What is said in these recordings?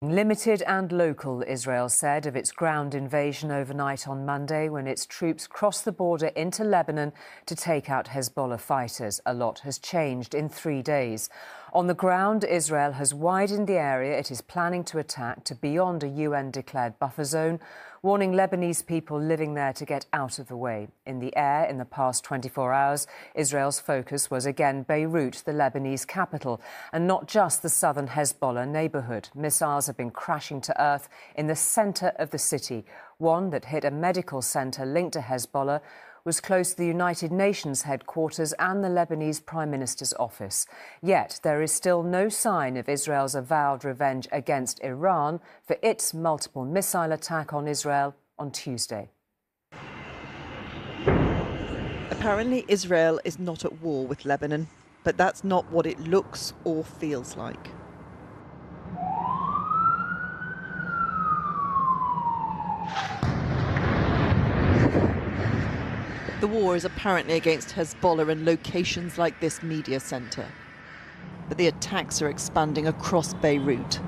Limited and local, Israel said, of its ground invasion overnight on Monday when its troops crossed the border into Lebanon to take out Hezbollah fighters. A lot has changed in 3 days. On the ground, Israel has widened the area it is planning to attack to beyond a UN-declared buffer zone, warning Lebanese people living there to get out of the way. In the air, in the past 24 hours, Israel's focus was again Beirut, the Lebanese capital, and not just the southern Hezbollah neighbourhood. Missiles have been crashing to earth in the centre of the city. One that hit a medical centre linked to Hezbollah was close to the United Nations headquarters and the Lebanese Prime Minister's office. Yet there is still no sign of Israel's avowed revenge against Iran for its multiple missile attack on Israel on Tuesday. Apparently, Israel is not at war with Lebanon, but that's not what it looks or feels like. The war is apparently against Hezbollah and locations like this media centre. But the attacks are expanding across Beirut,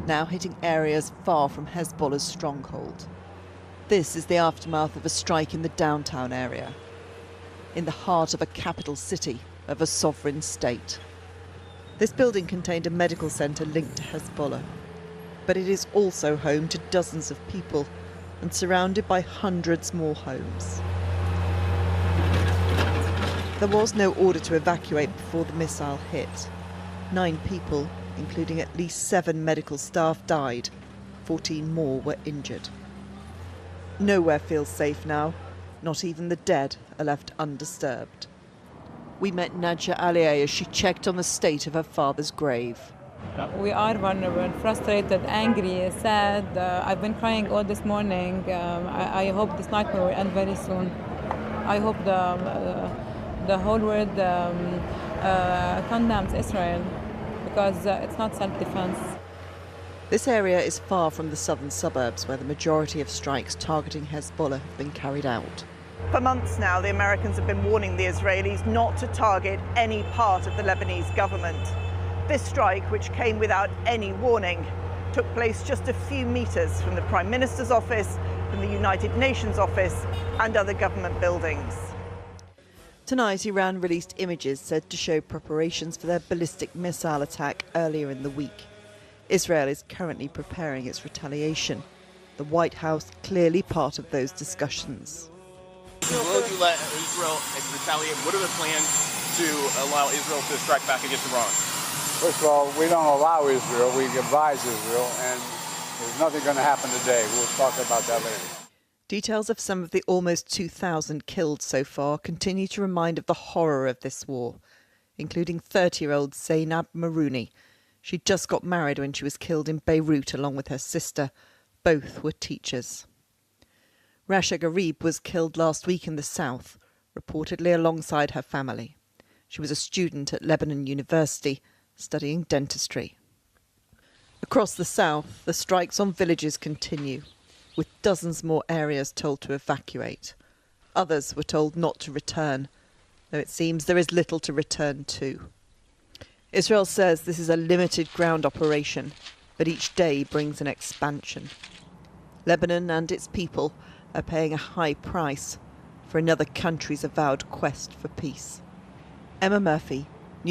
now hitting areas far from Hezbollah's stronghold. This is the aftermath of a strike in the downtown area, in the heart of a capital city of a sovereign state. This building contained a medical centre linked to Hezbollah, but it is also home to dozens of people and surrounded by hundreds more homes. There was no order to evacuate before the missile hit. 9 people, including at least 7 medical staff, died. 14 more were injured. Nowhere feels safe now. Not even the dead are left undisturbed. We met Nadja Alieh as she checked on the state of her father's grave. We are vulnerable, frustrated, angry, sad. I've been crying all this morning. I hope this nightmare will end very soon. I hope the whole world condemns Israel because it's not self-defense. This area is far from the southern suburbs where the majority of strikes targeting Hezbollah have been carried out. For months now, the Americans have been warning the Israelis not to target any part of the Lebanese government. This strike, which came without any warning, took place just a few meters from the Prime Minister's office, from the United Nations office and other government buildings. Tonight, Iran released images said to show preparations for their ballistic missile attack earlier in the week. Israel is currently preparing its retaliation. The White House clearly part of those discussions. Will you let Israel retaliate? What are the plans to allow Israel to strike back against Iran? First of all, we don't allow Israel, we advise Israel, and there's nothing going to happen today. We'll talk about that later. Details of some of the almost 2,000 killed so far continue to remind of the horror of this war, including 30-year-old Zainab Marouni. She just got married when she was killed in Beirut along with her sister. Both were teachers. Rasha Garib was killed last week in the south, reportedly alongside her family. She was a student at Lebanon University, studying dentistry. Across the south, the strikes on villages continue, with dozens more areas told to evacuate. Others were told not to return, though it seems there is little to return to. Israel says this is a limited ground operation, but each day brings an expansion. Lebanon and its people are paying a high price for another country's avowed quest for peace. Emma Murphy,